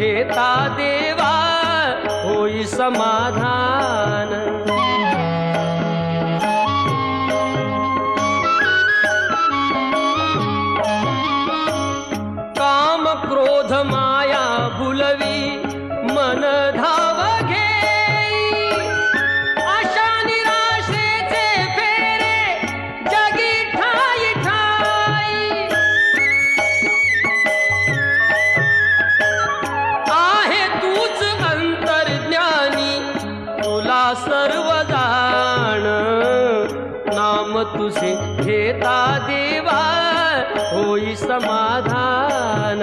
घेता देवा होई समाधान। काम क्रोध माया भुलवी मन धाव घेई, आशा निराशेचे फेरे जगी ठाई ठाई। आहे तूच अंतर्ज्ञानी तुला सर्व जाण, नाम तुझे घेता देवा होई समाधान।